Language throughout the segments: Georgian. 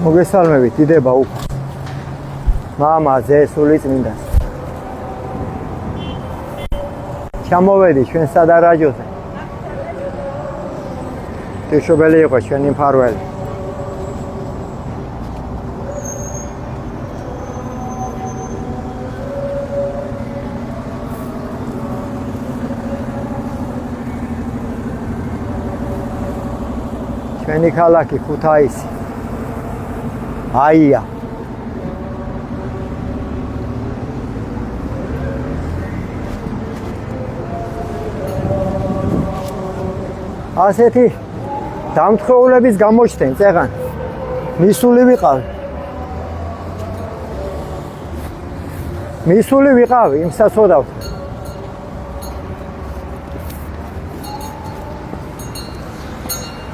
მოგესალმებით, დიდება უფა. მამა, ზესული წმინდას. ჩამოვედი ჩვენ სადარაჯოზე. თიშობელი იყო ჩვენი მფარველი. ჩვენი ქალაქი ქუთაისი. აია. ასეთი დამთხეულების გამოჩნდნენ წეღან. მისული ვიყავი, იმ საცოდავთ.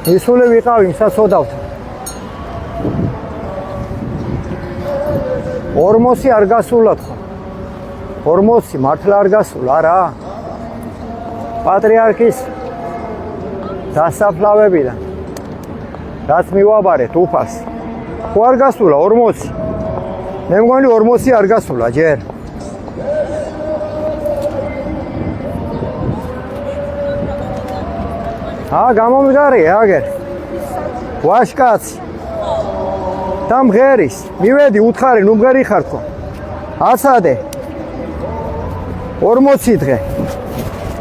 მისული ვიყავი, იმ საცოდავთ. 40 არ გასულად ხო? 40 მართლა არ გასულა რა. პატრიარქის დასაფლავებიდან რაც მივაბარეთ უფას. ხო არ გასულა 40. მე მგონი 40 არ გასულა ჯერ. გამომიგარია აგერ. ვაშკაცი. და მღერის. მივედი უთხარი, ნუ მღერი ხარ თქო. აცადე. 40 დღე.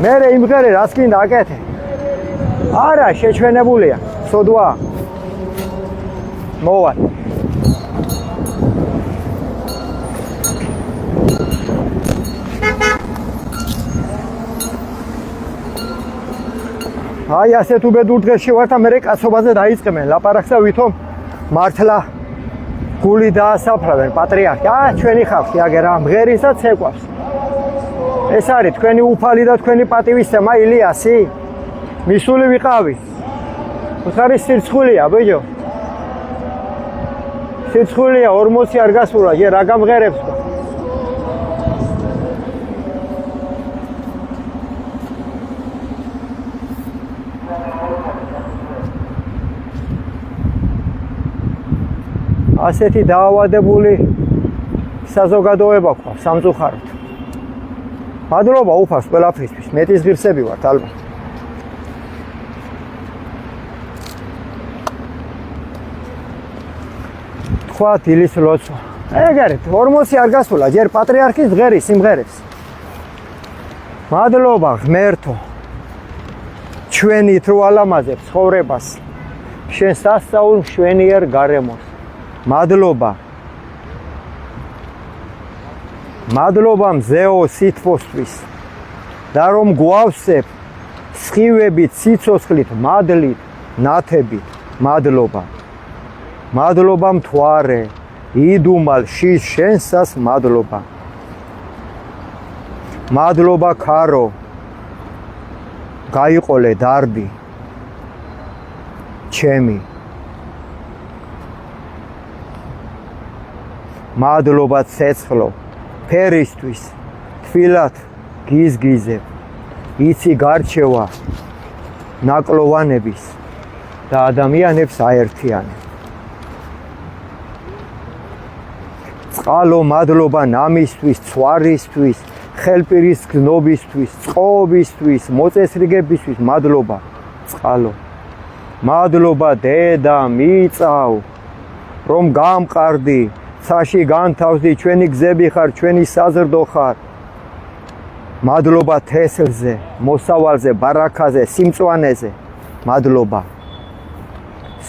მერე იმღერე რას გინდა აკეთე. არა, შეჩვენებულია. სოდვა. მოვა. აი ასეთ უბედურ დღეში ვარ და მე კაცობაზე დაიწყებენ ლაპარაკს და ვითომ მართლა გული დაასაფლავენ პატრიარქი. ჩვენი ხალხი აგერ რა მღერის და ცეკვავს. ეს არის თქვენი უფალი და თქვენი პატივისცემა ილიასი? მისული ვიყავი. უხარი სირცხულია, ბიჭო. სირცხულია 40 არ გასულა, ჯერ რა გამღერებს? ასეთი დაავადებული საზოგადოება ყვა სამწუხაროდ. მადლობა უფას ყველაფრისთვის. მეტის ღირსები ვართ ალბათ. თქვა დილის ლოცვა. ეგერეთ 40 არ გასულა, ჯერ პატრიარქის დღერის სიმღერებს. მადლობა ღმერთო. ჩვენით რო ალამაზებს ცხოვრებას. შენ სასწაულ მშვენიერ გარემოს. მადლობა. მადლობა მზეო სითბოსთვის. და რომ გვავსებ სხივებით, სიცოცხლით, მადლით, ნათებით. მადლობა. მადლობა მთვარე, იდუმალ შის შენსას მადლობა. მადლობა ქარო. გაიყოლე დარდი. ჩემი. მადლობა ცეცხლო, ფერისთვის, თბილად გიზგიზებ, იცი გარჩევა ნაკლოვანების და ადამიანებს აერთიანებ. წყალო მადლობა ნამისთვის, ცვარისთვის, ხელპირის გზნობისთვის, წყობისთვის, მოწესრიგებისთვის, მადლობა წყალო. მადლობა დედა მიწავ, რომ გამყარდი, ცაში განთავსდი, ჩვენი გზები ხარ, ჩვენი საზრდო ხარ. მადლობა თესლზე, მოსავალზე, ბარაქაზე, სიმწვანეზე. მადლობა.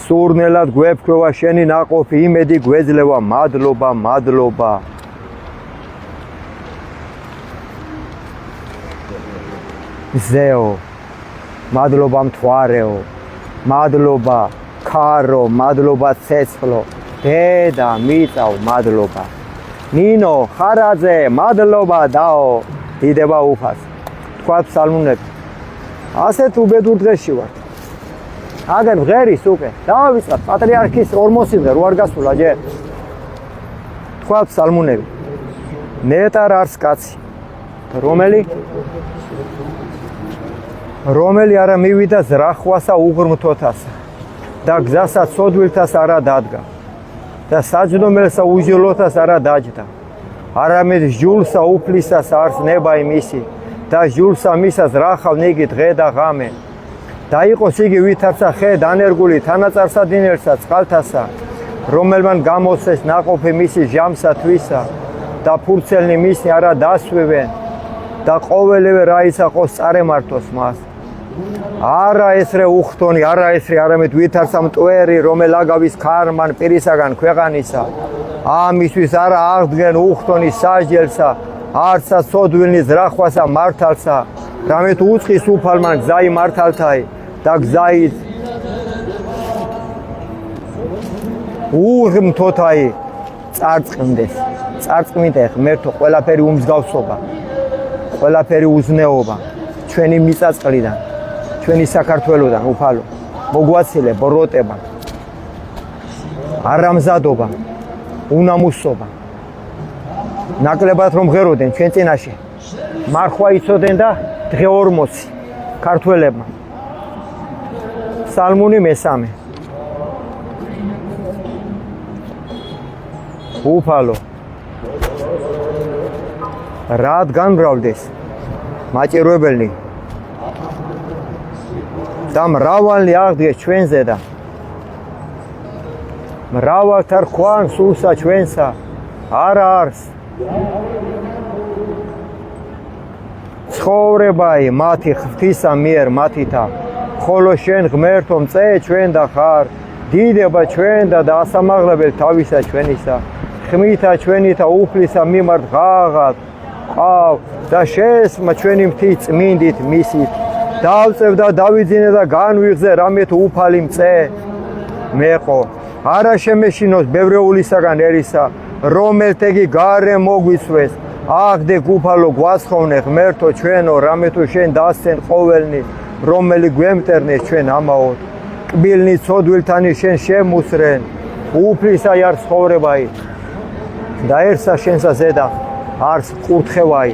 სურნელად გვეფქვევა შენი ნაყოფი, იმედი გვეძლევა. მადლობა, მადლობა. ზეო, მადლობა მთვარეო, მადლობა ქარო, მადლობა ცეცხლო. დედა მიწავ, მადლობა. ნინო ხარაძე, მადლობა დაო. დიდება უფას. თქვა ფსალმუნები. ასეთ უბედურ დღეში ვართ. აგერ მღერის უკვე. დავიწყოთ პატრიარქის 40 დღე რო არ გასულა ჯერ. თქვა ფსალმუნები. ნეტარ არს კაცი. რომელი არა მივიდა ზრახვასა უღრმთოთასა და გზასაც სოდვილთას არა დადგა. და საჯდომელსა უჯილოთას არა დაჯდა. არამედ ჟულსა უფლისას არს ნება იმისი და ჟულსა მისას რახავ ნიგი დღე და ღამე. და იყოს იგი ვითარცა ხე დანერგული თანაწარსა დინერსა წყალთასა, რომელმან გამოსცეს ნაყოფი მისი ჟამსა თვისა და ფურცელნი მისი არა დასვევენ და ყოველივე რა ისახოს წარემართოს მას. არა ესრე უხტონი, არა ესრე არამედ ვითარცა მტვერი, რომელ აგავის ქარმან პირისაგან ქვეყანისა. ამისთვის არა აღდგენ უხტონი საჯელსა, არცა სოდვილნის რახვასა მართალსა, რამეთ უწყის უფალმან გზაი მართალთაი და გზაი უღმთოთაი წარწყმდეს. წარწყმიდე ღმერთო ყველაფერი უმსგავსობა, ყველაფერი უზნეობა ჩვენი მიწაწყლიდან, ჩვენი საქართველოდან უფალო მოგვაცილე ბოროტება, არამზადობა, უნამუსობა. ნაკლებად რომ ღეროდნენ ჩვენ წინაშე, მარხვა იცოდნენ და დღე 40 ქართველებმა. სალმუნი მესამე. უფალო რადგან მრავლდეს მაჭირვებელნი და მრავალი აღდგეს ჩვენზე და მრავალთა რქვან სულსა ჩვენსა არა არს. ცხოვრებაი მათი ღვთისა მიერ მათითა, ხოლო შენ ღმერთო მწე ჩვენ და ხარ, დიდება ჩვენ და ასამაღლებელი თავისა ჩვენისა, ხმითა ჩვენითა უფლისა მიმართ ღაღად ყავ და შესმა ჩვენი მთი წმინდით მისით. დავწევ და დავიძინე და განვიღზე რამე თუ უფალი მწე მეყო. არა შემეშინოს ბევრეულისაგან ერისა, რომელთეგი გარე მოგვიცვეს. აღდე უფალო გვასხოვნე ღმერთო ჩვენო, რამე თუ შენ დასცენ ყოველნი, რომელი გვემტერნეს ჩვენ ამაოდ. კბილნი ცოდვილთანი შენ შემუსრენ, უფლისა არ ცხოვრებაი და ერთსა შენსა ზედა არს ყურთხევაი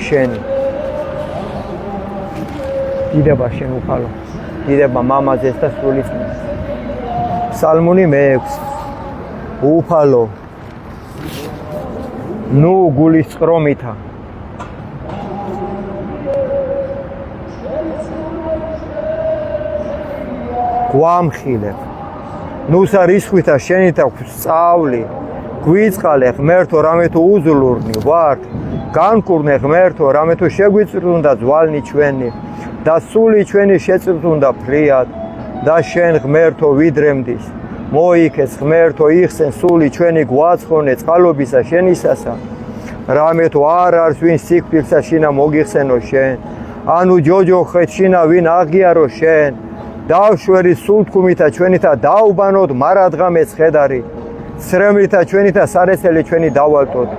შენი. დიდება შენ უფალო, დიდება მამაზეს და სრულიწმინდეს. სალმუნი მე-6. უფალო ნუ გულის წყრომითა გვამხილებ, ნუსა რისხვითა შენითა გვსწავლი, გვიწყალე ღმერთო რამე თუ უზლურნი ვართ, განკურნე ღმერთო რამე თუ შეგვიწვრთუნდა ძვალნი ჩვენი და სული ჩვენი შეწვრთუნდა ფრიად და შენ ღმერთო ვიდრემდის. მოიქეს ღმერთო იხსენ სული ჩვენი გვაცხოვნე წყალობისა შენისასა, რამე თუ არ არის ვინ სიკვდილსა შინა მოგიხსენო შენ, ანუ ჯოჯოხეთ შინა ვინ აღიარო შენ. დავშვერი სულთქუმითა ჩვენითა დაუბანოთ მარადღამეს ხედარი, ცრემლითა ჩვენითა სარესელი ჩვენი დავალტოთ.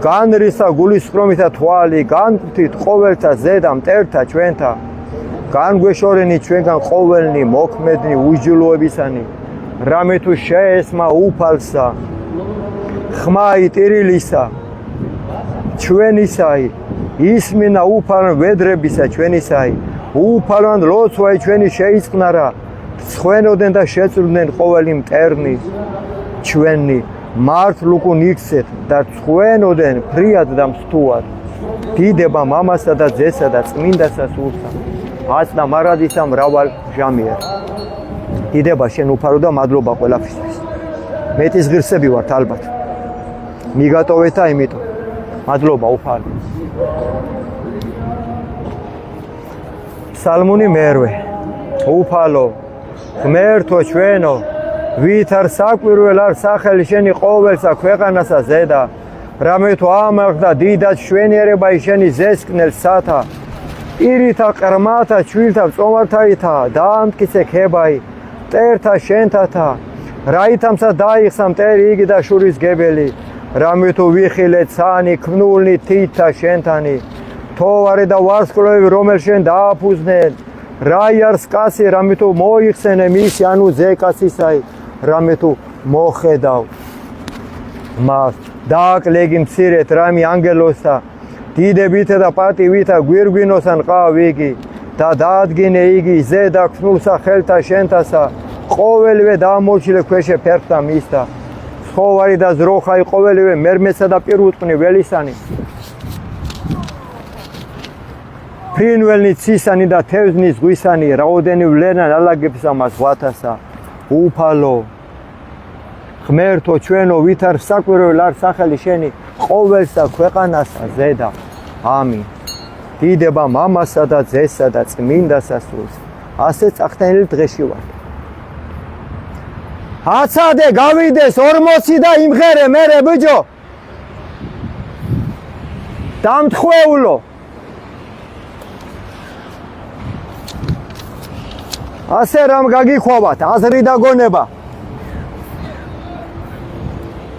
განრისა გულისხრომითა თვალი, განკვთით ყოველთა ზედა მტერთა ჩვენთა, განგვეშორენი ჩვენგან ყოველნი მოქმედნი უჯილოებისანი, რამე თუ შეესმა უფალსა, ხმაი ტირილისა ჩვენისაი, ისმინა უფალან ვედრებისა ჩვენისაი, უფალან ლოცვაი ჩვენი შეიწყნარა, ცხვენოდნენ და შეწვრდნენ ყოველი მტერნი ჩვენი, მართლ უკუნ იქცეთ და ცხვენოდნენ ფრიად და მსთუად. დიდება მამასა და ძესა და წმინდასა სულსა, აწნა მარადისა მრავალ ჟამიერ. დიდება შენ უფალო და მადლობა ყველაფრისთვის. მეტის ღირსები ვართ ალბათ, მიგატოვეთ და იმიტომ მადლობა უფალო. სალმუნი მე-8. უფალო ღმერთო ჩვენო, ვით არ საკვირველ არ სახელი შენი ყოველსა ქვეყანასა ზედა, რამე თუ ამაღლდა დიდად შვენიერებაი შენი ზესკნელ სათა, პირითა ყრმათა ჩვილთა წომართაითა დაამტკიცე ქებაი მტერთა შენთათა, რაითამსა დაიხსა მტერი იგი და შურისგებელი, რამე თუ ვიხილე ცანი ქმნულნი თითთა შენთანი, თოვარე და ვარსკვლავები რომელ შენ დააფუძნენ, რაი არის კაცი რამე თუ მოიხსენე მისი ანუ ზეკაცისაი, რამე თუ მოხედავ მას. დააკლეგი მცირეთ რამი ანგელოსა, დიდებითა და პატივითა გვირგვინოსან ყავ იგი და დაადგინე იგი ზედა ქმნულსა ხელთა შენთასა, ყოველივე დაამორჩილე ქვეშე ფერხთა მისთა. ცხოვარი და ზროხა ყოველივე მერმეცსა და პირუტყვი ველისანი ფრინველნი ცისანი და თევზნი ზღვისანი რაოდენი ვლენან ალაგებს ამას ღვათასა უფალო ღმერთო ჩვენო ვითარ საკვირველ არ სახელი შენი ყოველსა ქვეყანასა ზედა ამინ დიდება მამასა და ძესსა და წმინდასა სულს ასე წახდენილი დღეში ვარ აცადე გავიდეს 40 და იმღერე მერე ბიჭო დამთხეულო ასე რამ გაგიხვავათ აზრი და გონება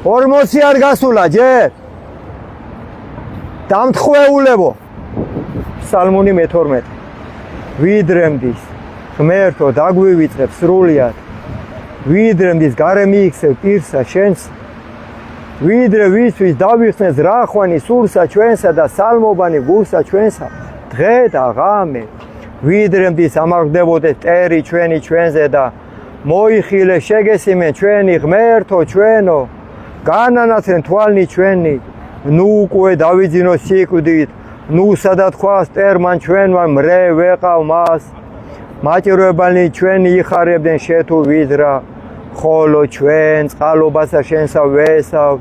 40 არ გასულა ჯერ დამთხეულებო სალმონი მე-12 ვიდრემდის ღმერთო დაგვივიწებ სრულიად ვიდრე მის გარე მიიქცევ პირსა შენს ვიდრე ვისთვის დავიხსნე ზრახვანი სულსა ჩვენსა და სალმობანი გულსა ჩვენსა დღე და ღამე ვიდრე მის ამაღლდებოდეთ ტერი ჩვენი ჩვენზე და მოიხილე შეგესიმე ჩვენი ღმერთო ჩვენო განანაცრენ თვალნი ჩვენი ნუ უკვე დავიძინო სიკვდით ნუ სადაც თქვას ტერმან ჩვენმა მრე ვეყავ მას მაჭიროებალნი ჩვენი იხარებდნენ შეთუ ვიდრა ხოლო ჩვენ წყალობასა შენსა ვესავ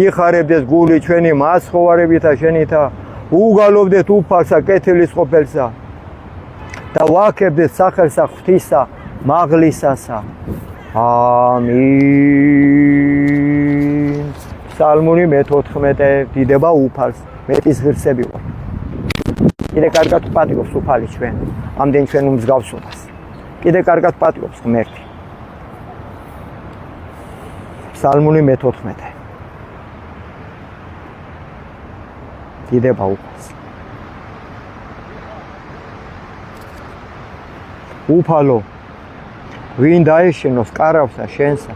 იხარებდეს გული ჩვენი მაცხოვარებითა შენითა უგალობდეთ უფალსა კეთილის ყოფილსა და ვაქებდეთ სახელსა ღვთისა მაღლისასა ამინ სალმონი მე-14 დიდება უფალს მეტის ღირსები ვარ კიდე კარგად პატიობს უფალი ჩვენ ამდენ ჩვენ უმსგავსობას კიდე კარგად პატიობს ღმერთი სალმონი მე-14 დიდება უფალს უფალო ვინ დაეშენოს კარავსა შენსა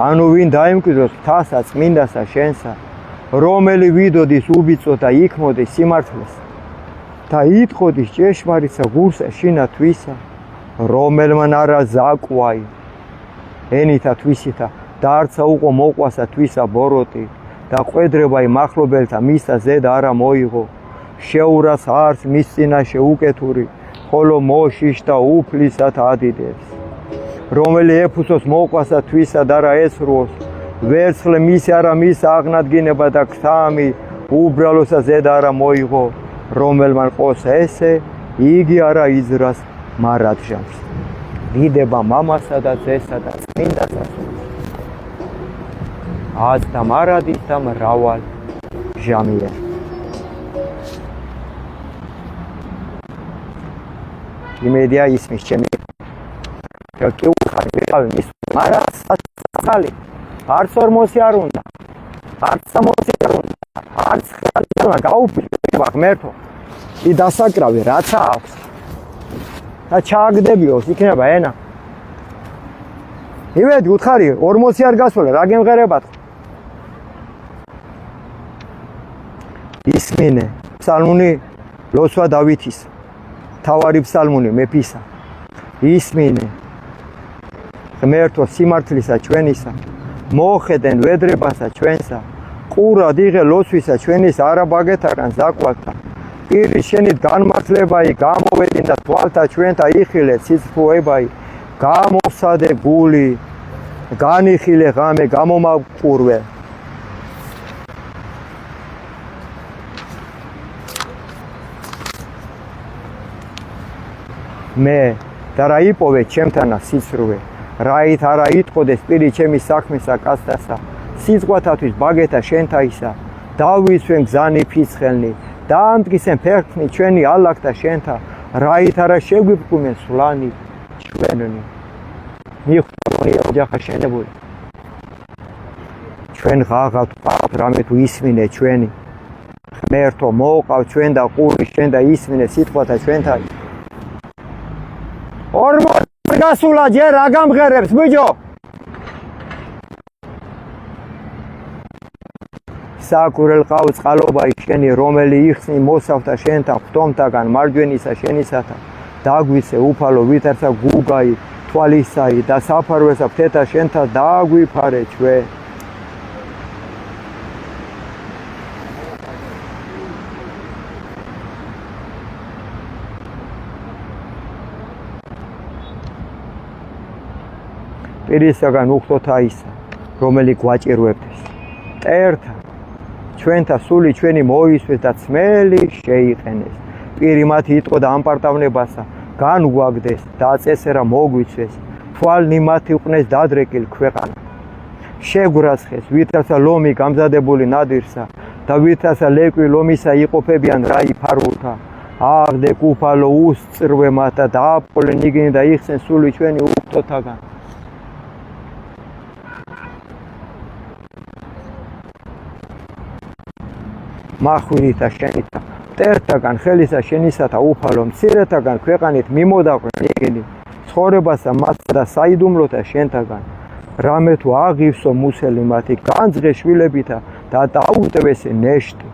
ანუ ვინ დაემკვიდროს მთასა წმინდასა შენსა რომელი ვიდოდის უბიწო და იქმოდეს სიმართლეს და იტყოდის ჭეშმარიტსა გულსა შინა თვისა რომელმან არა ზაკვაი ენითა თვისითა დაარცა უყო მოყვასა თვისა ბოროტი და ყვედრებაი მახლობელთა მისა ზედა არა მოიღო შეურას არც მის წინაშე უკეთური ხოლო მოშიშ და უფლისად ადიდებს რომელი ეფუსოს მოყვასა თვისა და რა ესროს ვერცხლე მისი არა მის აღნადგინება და ქსამი უბრალოსა ზედა არა მოიღო რომელმან ყოს ესე იგი არა იზრას მარადჟამს დიდება მამასა და ძესსა და წმინდასა აც და მარადის და მრავალ ჟამია იმედია ისმის ჩემი კი უხარ ვიყავი მის მარას ახალი არც 40 არ უნდა არც 60 არ უნდა არც ხალხმა გაუფრთხილება ღმერთო ი დასაკრავი რაცა აქვს და ჩააგდებიოს იქნება ენა იმედი უთხარი 40 არ გასულა რა გემღერებათ ისმინე ფსალმუნი ლოსვა დავითის თავარი ფსალმუნი მეფისა ისმინე ღმერთო სიმართლისა ჩვენისა მოხედენ ვედრებასა ჩვენსა ყურად იღე ლოცვისა ჩვენის არა ბაგეთაგან ზაკვალთა პირის შენით განმართლებაი გამოვედინდა თვალთა ჩვენთა იხილე ციცფუებაი გამოსადე გული განიხილე ღამე გამომაყურვე მე და რა იპოვე ჩემთანა სიცრუე რაით არა იტყოდეს პირი ჩემი საქმისა კაცდასა სიძღვათათვის ბაგეთა შენთაისა დავისვენ გზანი ფიცხელნი დაამტკიცენ ფერხნი ჩვენი ალაგთა შენთა რაით არა შეგვიფრქმენ სვლანი ჩვენი მიხვდები ოჯახა შენებული ჩვენ ღაღავთ რამე თუ ისმინე ჩვენი ღმერთო მოუყავ ჩვენ და ყური შენ და ისმინე სიტყვათა ჩვენთან 40 გასულა ჯერ რა გამღერებს ბიჭო საკურელ ყავ წყალობაი შენი რომელი იხსნი მოსავთა შენთან ღვთომთაგან მარჯვენისა შენისათა დაგვიცე უფალო ვითარცა გუგაი თვალისაი და საფარვესა ფთეთა შენთა დააგვიფარე ჩვენ პირისაგან უხდოთა ისა, რომელი გვაჭირვებდეს. მტერთა, ჩვენთა სული ჩვენი მოისვეს და წმელი შეიყენეს. პირი მათი იტყო და ამპარტავნებასა, განგვაგდეს და აწესერა მოგვიცვეს. თვალნი მათი უყნეს დადრეკილ ქვეყანა. შეგვრაცხეს, ვითარცა ლომი გამზადებული ნადირსა და ვითარცა ლეკვი ლომისა იყოფებიან რაი ფარულთა. აღდე უფალო უსწრვე მათ და დააპყოლენ იგნი და იხსენ სული ჩვენი უხდოთაგან. მახვირითა შენითა, მტერთაგან ხელისა შენისათა უფალო, მცირეთაგან ქვეყანით მიმოდაყვნენ იგნი, ცხოვრებასა მათსა და საიდუმლოთა შენთაგან. რამე თუ აღივსო მუსელი მათი, განძღე შვილებითა და დაუტვესე ნეშტი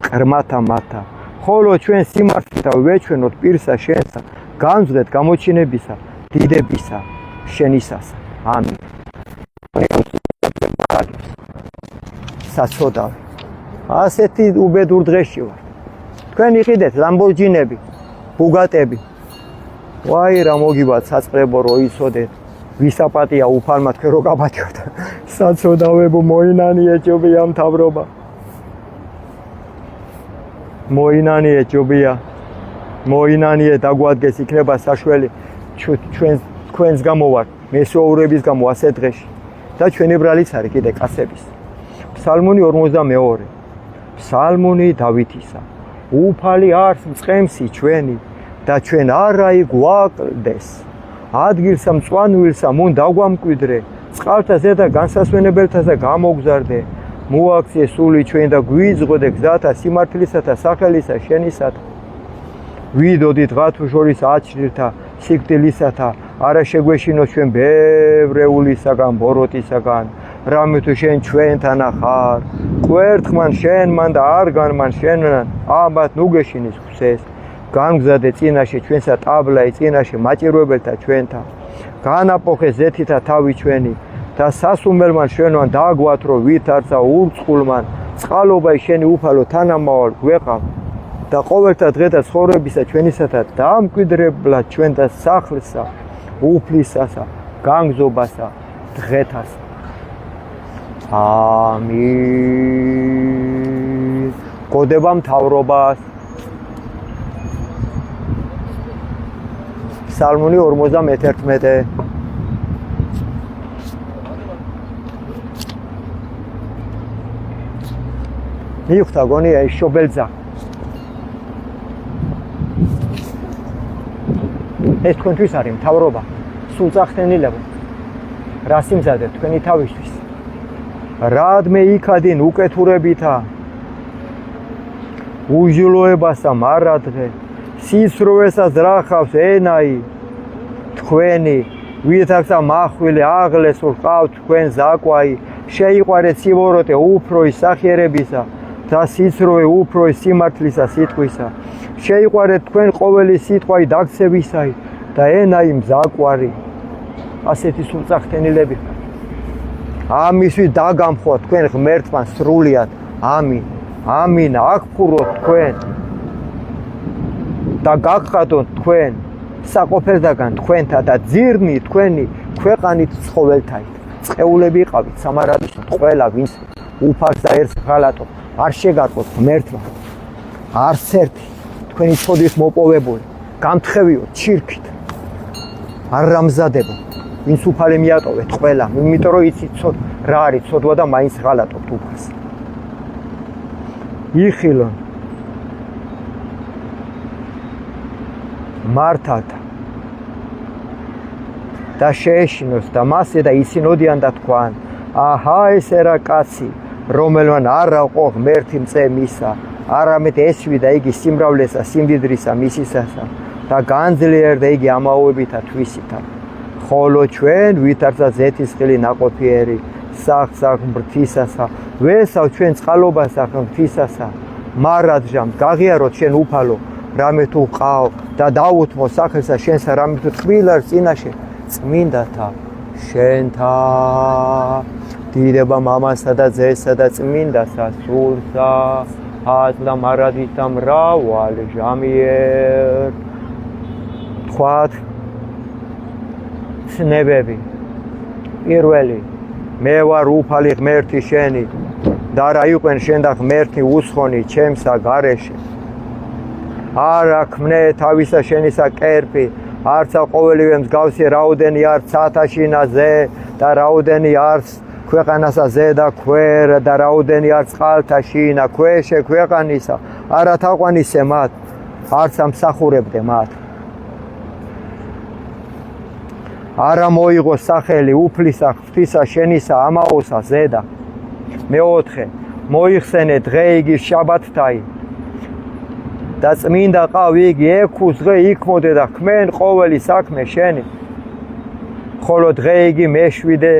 ყრმათა მათა. ხოლო ჩვენ სიმართლითა ვეჩვენოთ პირსა შენსა, განძღეთ გამოჩინებისა, დიდებისა შენისასა. ამინ. საცოდავი. ასეთი უბედურ დღეში ვარ. თქვენ იყიდეთ ლამბორჯინები, ბუგატები. ვაი რა მოგიბათ საწყრებო რო იცოდეთ. ვისაპატია უფალმა თქვენ რო გაბაჭოთ. საცოდავებო მოინანიე ჯობია მთავრობა. მოინანიე ჯობია. მოინანიე დაგვადგეს იქნება საშველი თქვენს გამო ვარ. მესვეურების გამო ასე დღეში. და ჩვენი ბრალიც არის კიდე კაცების. ფსალმუნი 42. ფსალმუნი დავითისა. უფალი არს მწყემსი ჩვენი და ჩვენ არაი გვაკლდეს. ადგილსა მწვანვილსა მუნ დაგვამკვიდრე, წყალთა ზედა განსასვენებელთასა გამოგზარდე. მოაქცე სული ჩვენ და გვიძღოდე გზათა სიმართლისა და სახელისა შენისათა. ვიდოდით ღათუ შორის აჩრილთა სიკვდილისათა, არა შეგვეშინოს ჩვენ ბევრეულისაგან ბოროტისაგან. რამე თუ შენ ჩვენთანა ხარ, კვერთხმან შენმან და არ განმან შენმან, ამათ ნუ გეშინის ხვსეს. განგზადე წინაშე ჩვენსა ტაბლაი წინაშე მაჭირვებელთა ჩვენთა. განაპოხე ზეთითა თავი ჩვენი და სასუმელმან შენვან დაგვათრო ვითარცა ურწყულმან. წყალობაი შენი უფალო თანამავალ გვეყავ და ყოველთა დღე და ცხოვრებისა ჩვენისათა დამკვიდრებლად ჩვენ და სახლსა, უფლისასა, განგზობასა, დღეთასა. ამინ. გოდება მთავრობას. ფსალმუნი 51. მიხვდა გონია ის შობელძა. ეს თქვენთვის არის მთავრობა. სულ წახდენილებო. რა სიმზადე თქვენი თავისთვის. რადმე იქადინ უკეთურებითა. უჟილოებასა მარადღე. სისროვესას რახავს ენაი. თქვენი ვითარცა მახვილი აღლესო ყავთ თქვენ ზაკვაი. შეიყვარეთ სივოროტე უფროი სახიერებისა და სიცრუე უფროი სიმართლისა სიტყვისა. შეიყვარეთ თქვენ ყოველი სიტყვაი დაქცევისაი და ენაი მზაკვარი. ასეთი სულწახდენილები ხართ. ამისთვის დაგამხოთ თქვენ ღმერთთან სრულიად. ამინ. ამინ. აგფუროთ თქვენ და გაგხადოთ თქვენ საყოფელთაგან თქვენთა და ძირნი თქვენი ქვეყანით ცხოველთაით. წეულები იყავით სამარადისოდ ყველა ვინც უფალს და ერთს ღალატო არ შეგარყოთ ღმერთმა. არც ერთი თქვენი ცოდვის მოპოვებული გამთხევიოთ ჩირქით. არ რამზადებო ვინც უფალი მიატოვეთ ყველა, იმიტომ რომ იცით რა არის ცოდვა და მაინც ღალატობთ უფალს. იხილონ მართალთა და შეეშინოს და მასე და იცინოდიან და თქვან, აჰა ესე რა კაცი, რომელმან არ აყო ღმერთი მწე მისა, არამედ ესვიდა იგი სიმრავლესა სიმდიდრისა მისისასა და განძლიერდა იგი ამაოებითა თვისითა. ხოლო ჩვენ ვითარცა ზეთისხილი ნაყოფიერი სახსახ მრთისასა, ვესავ ჩვენ წყალობასა ღმრთისასა. მარადჟამ გაღიაროთ შენ უფალო, რამე თუ ყავ და დაუთმო სახელსა შენსა, რამე თუ ტყვილარ წინაშე წმინდათა შენთა. დიდება მამასა და ძესა და წმინდასა სულსა, აზლა მარადისა მრავალი ჟამიერ. თქვათ ცნებები პირველი მე ვარ უფალი ღმერთი შენი და რა იყვენ შენ და ღმერთი უსხონი ჩემსა გარეშე არა ქმნე თავისა შენისა კერპი არცა ყოველივე მსგავსი რაოდენი არც ათაშინაზე და რაოდენი არც ქვეყანასა ზედა ქვერ და რაოდენი არც წყალთა შინა ქვეშე ქვეყანისა არა თაყვანისე მათ არც ამსახურებდე მათ არა მოიღო სახელი უფლისა ღვთისა შენისა ამაოსა ზედა მეოთხე მოიხსენე დღე იგი შაბათთაი და წმინდა ყავ იგი 6 დღე იქმოდე და ქმენ ყოველი საქმე შენი ხოლო დღე იგი მეშვიდე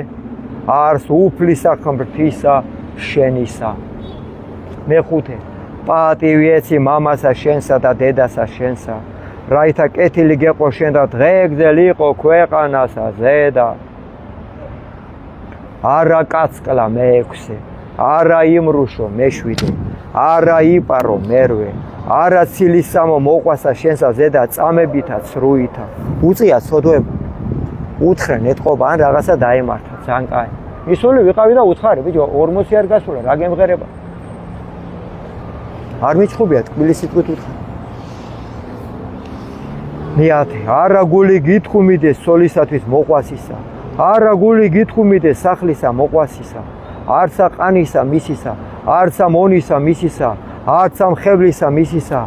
არს უფლისა ღვთისა შენისა მეხუთე პატივი ეცი მამასა შენსა და დედასა შენსა რაითა კეთილი გეყო შენ და დღეგრძელ იყო ქვეყანასა ზედა არა კაცკლა მეექვსე არა იმრუშო მეშვიდე არა იპარო მერვე არა ცილისამო მოყვასა შენსა ზედა წამებითა ცრუითა უწია ცოდვება უთხრენ ეთყობა ან რაღაცა დაემართა ძალიან კაი ისული ვიყავი და უცხარი ბიჭო 40 არ გასულა რა გემღერება არ მიჩხუბია თბილისით უთხრა მეათე არა გული გითხუმიდე სოლისათვის მოყვასისა არა გული გითხუმიდე სახლისა მოყვასისა არცა ყანისა მისისა არცა მონისა მისისა არცა მხევლისა მისისა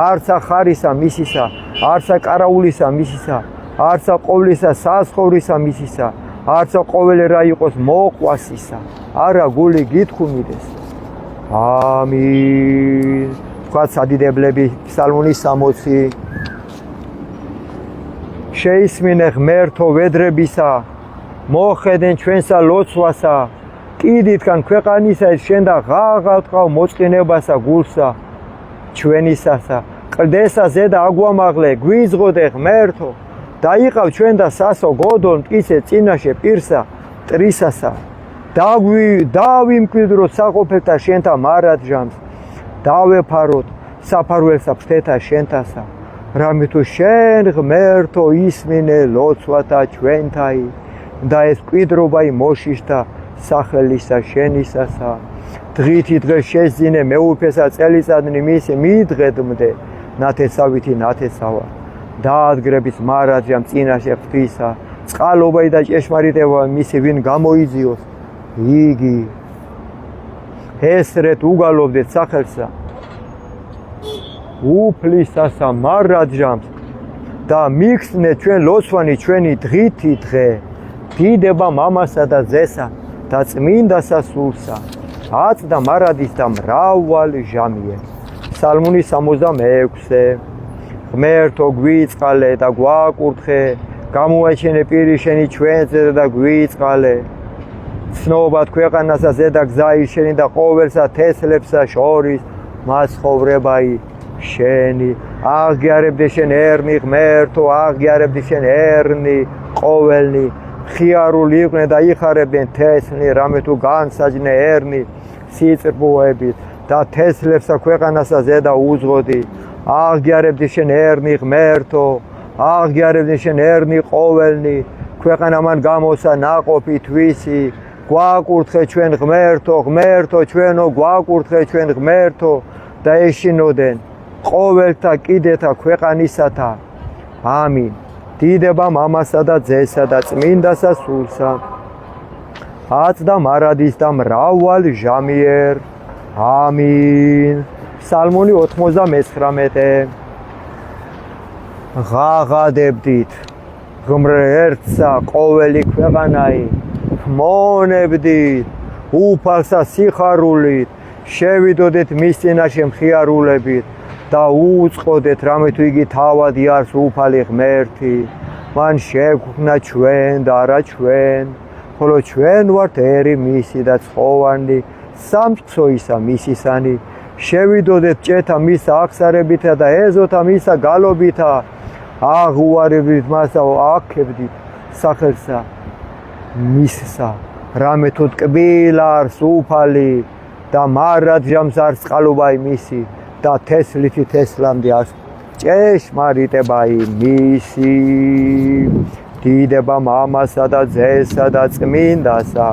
არცა ხარისა მისისა არცა კარაულისა მისისა არცა ყოვლისა სასხოვრისა მისისა არცა ყოველი რა იყოს მოყვასისა არა გული გითხუმიდეს ამინ თქვა სადიდებლები ფსალმუნის 60 შეისმინე ღმერთო ვედრებისა მოხედენ ჩვენსა ლოცვასა კიდითგან ქვეყანისა შენ და ღაღალ ტყავ მოწყინებასა გულსა ჩვენისასა კლდესა ზედა აგვამაღლე გვიზღოდე ღმერთო დაიყავ ჩვენ და სასო გოდოლ მტკიცე წინაშე პირსა ტრისასა დავიმკვიდროთ საყოფელთა შენთა მარადჟამს დავეფაროთ საფარველსა ფრთეთა შენთასა რამე თუ შენ ღმერთო ისმინე ლოცვათა ჩვენთაი და ეს მკვიდრობა მოშიშთა სახელისა შენისასა დღითი დღე შეძინე მეუფესა წელიწადნი მისი მიდღედმდე ნათესავითი ნათესავა დაადგრების მარადჟამ წინაშე ღვთისა წყალობა და ჭეშმარიტება მისი ვინ გამოიძიოს იგი ესრეთ უგალობდეთ სახელსა უფლისასა მარადჟამს და მიხსნე ჩვენ ლოცვანი ჩვენი დღითი დღე დიდება მამასა და ძესა და წმინდასა სულსა აწდა მარადის და მრავალ ჟამიე ფსალმუნის 66 ღმერთო გვიწყალე და გვაკურთხე გამოაჩენე პირი შენი ჩვენზე და გვიწყალე ცნობად ქვეყანასა ზედა გზაი შენი და ყოველსა თესლებსა შორის მაცხოვრებაი შენი აღგიარებდე შენ ერნი ღმერთო აღგიარებდე შენ ერნი ყოველნი ხიარული იყვნენ და იხარებდნენ თესლი რამე თუ განსაჯნე ერნი სიწრფოებით და თესლებსა ქვეყანასა ზედა უძღოდი აღგიარებდე შენ ერნი ღმერთო აღგიარებდე შენ ერნი ყოველნი ქვეყანა მან გამოსა ნაყოფი თვისი გვაკურთხე ჩვენ ღმერთო ღმერთო ჩვენო გვაკურთხე ჩვენ ღმერთო და ეშინოდენ ყოველთა კიდეთა ქვეყანისათა ამინ დიდება მამასა და ძესა და წმინდასა სულსა აწდა მარადის და მრავალ ჟამიერ ამინ ფსალმუნი 99 ღაღადებდით ღმერთსა ყოველი ქვეყანაი მონებდით უფალსა სიხარულით შევიდოდეთ მის წინაშე მხიარულებით და უწყოდეთ რამე თუ იგი თავადი არის უფალი ღმერთი მან შეგვქნა ჩვენ და არა ჩვენ ხოლო ჩვენ ვართ ერი მისი და ცხოვანი სამწყსოისა მისისანი შევიდოდეთ ჭეთა მის აღსარებითა და ეზოთა მისა გალობითა აღუარებდით მასა აქებდით სახელსა მისსა რამე თუ ტკბილ არის უფალი და მარადჟამს არის წყალობაი მისი და თესლითი თესლამდე არის ჭეშმარიტებაი მისი დიდება მამასა და ძესა და წმინდასა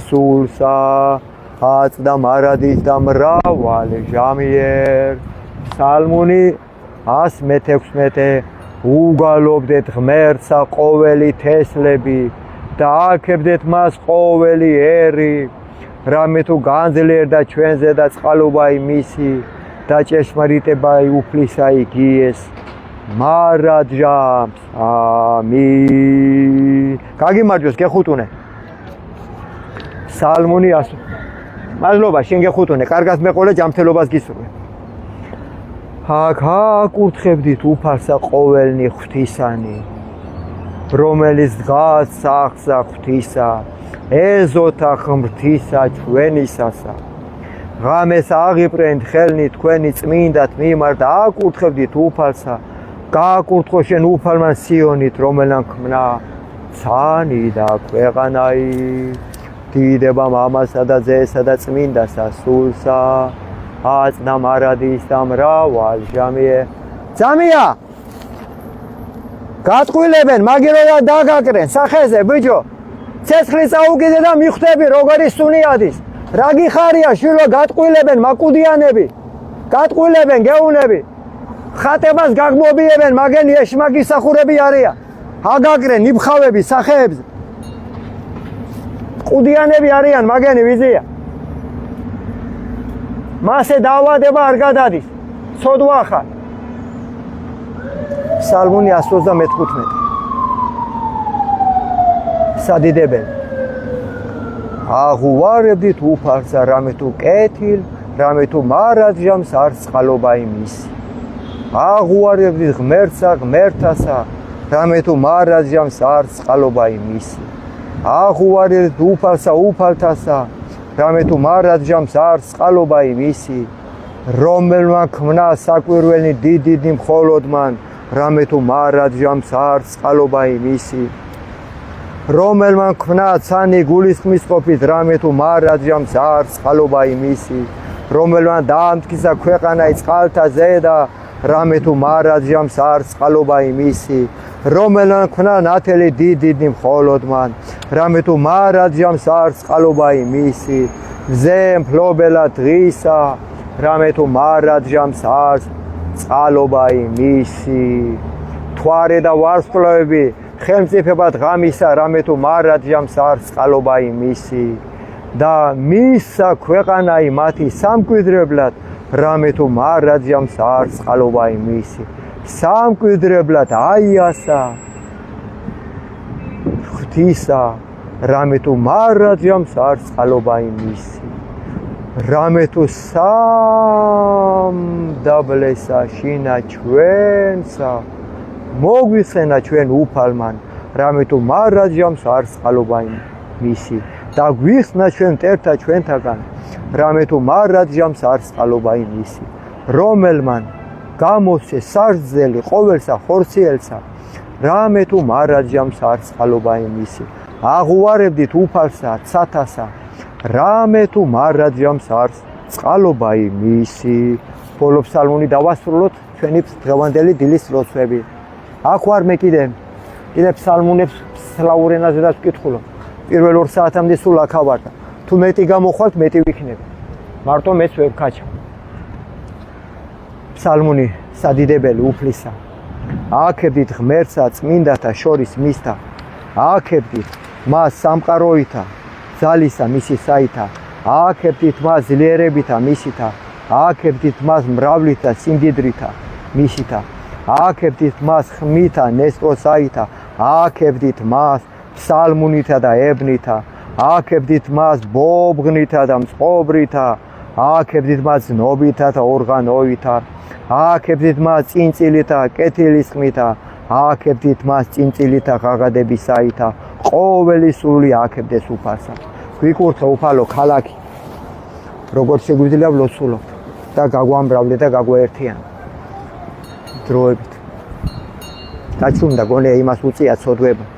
სულსა აწდა მარადის და მრავალი ჟამიერ ფსალმუნი 116 უგალობდეთ ღმერთსა ყოველი თესლები და აქებდეთ მას ყოველი ერი რამე თუ განძლიერდა ჩვენზე და წყალობა იმისი და ჭეშმარიტება უფლისა იგიეს მარადჟამს ამინ გაგიმარჯოს გეხუტუნე ფსალმუნი 100 მადლობა შენ გეხუტუნე კარგად მეყოლე ჯანმრთელობას გისურვე აქ აკურთხებდით უფალსა ყოველნი ღვთისანი რომელიც დგას სახსა ღვთისა ეზოთა ღმრთისა ჩვენისასა ღამეს აღიპრენთ ხელნი თქვენი წმინდათ მიმართ აკურთხებდით უფალსა გააკურთხო შენ უფალმა სიონით რომელან ქმნა ცანი და ქვეყანაი დიდება მამასა და ძესა და წმინდასა სულსა აწდა მარადის და მრავალ ჟამიერ ძამია გატყვილებენ მაგირო დაგაკრენ სახეზე ბიჭო ცეცხლი წაუგიდე და მიხვდები როგორი სუნიადის რა გიხარია შვილო გატყვილებენ მაკუდიანები გატყვილებენ გეუნები ხატებას გაგმობიებენ მაგენი ეშმაკისახურები არიან აგაკრენ ნიბხავები სახეებზე ყუდიანები არიან მაგენი ვიზია მასე დაავადება არ გადადის ცოდვა ხარ ფსალმუნი 115 სადიდებელი აღუარებდით უფალსა რამე თუ კეთილ რამე თუ მარადჟამს არ წყალობა იმისი აღუარებდით ღმერთსა ღმერთასა რამე თუ მარადჟამს არ წყალობა იმისი აღუარებდით უფალსა უფალთასა რამე თუ მარადჟამს არ წყალობა იმისი რომელმა ქმნა საკვირველნი დიდ მხოლოდ მან რამე თუ მარადჟამს არ წყალობა იმისი რომელმა ქმნა ცანი გულისხმისყოფით რამე თუ მარადჟამს არ წყალობა იმისი რომელმა დაამტკიცა ქვეყანა წყალთა ზედა რამე თუ მარადჟამს არ წყალობა იმისი რომელმა ქმნა ნათელი დიდ მხოლოდ მან რამე თუ მარადჟამს არ წყალობა იმისი მზე მფლობელა დღისა რამე თუ მარადჟამს არ წყალობა იმისი თვარე და ვარსკვლავები ხელმწიფება ღამისა რამე თუ მარადჟამს არ წყალობა იმისი და მისა ქვეყანაი მათი სამკვიდრებლად რამე თუ მარადჟამს არ წყალობა იმისი სამკვიდრებლად აიასა ღვთისა რამე თუ მარადჟამს არ წყალობა იმისი რამე თუ სამდაბლესა შინა ჩვენსა მოგვიხსენა ჩვენ უფალმან რამე თუ მარადჟამს არ წყალობა იმისი და გვიხსნა ჩვენ მტერთა ჩვენთაგან რამე თუ მარადჟამს არ წყალობა იმისი რომელმან გამოსცე სარწელი ყოველსა ხორციელსა რამე თუ მარადჟამს არ წყალობა იმისი აღუარებდით უფალსა ცათასა რამე თუ მარადჟამს არ წყალობა იმისი ბოლო ფსალმუნი დავასრულოთ ჩვენი დღევანდელი დილის ლოცვები აქ ვარ მე კიდე ფსალმუნებს სლავურ ენაზედაც ვკითხულობ პირველ 2 საათამდე სულ აქ ვარ და თუ მეტი გამოხვალთ მეტი ვიქნები მარტო მეც ვერ ვქაჩა ფსალმუნი სადიდებელი უფლისა ააკებდით ღმერთსა წმინდათა შორის მისთა ააკებდით მას სამყაროითა ძალისა მისი საითა ააკებდით მას ძლიერებითა მისითა ააკებდით მას მრავლით და სიმდიდრითა მისითა ააკებდით მას ხმითა ნესტოსაითა ააკებდით მას ფსალმუნითა და ებნითა ააკებდით მას ბობღნითა და მწყობრითა ააკებდით მას ნობითა და ორღანოითა ააკებდით მას წინწილითა კეთილის ხმითა ააკებდით მას წინწილითა ღაღადებისაითა ყოველი სული ააკებდეს უფალსა გვიკურთხე უფალო ქალაქი როგორც შეგვიძლია ვლოცულობთ და გაგვამრავლე და გაგვაერთიანე დროებით დაჩუმდა გონია იმას უწია ცოდვება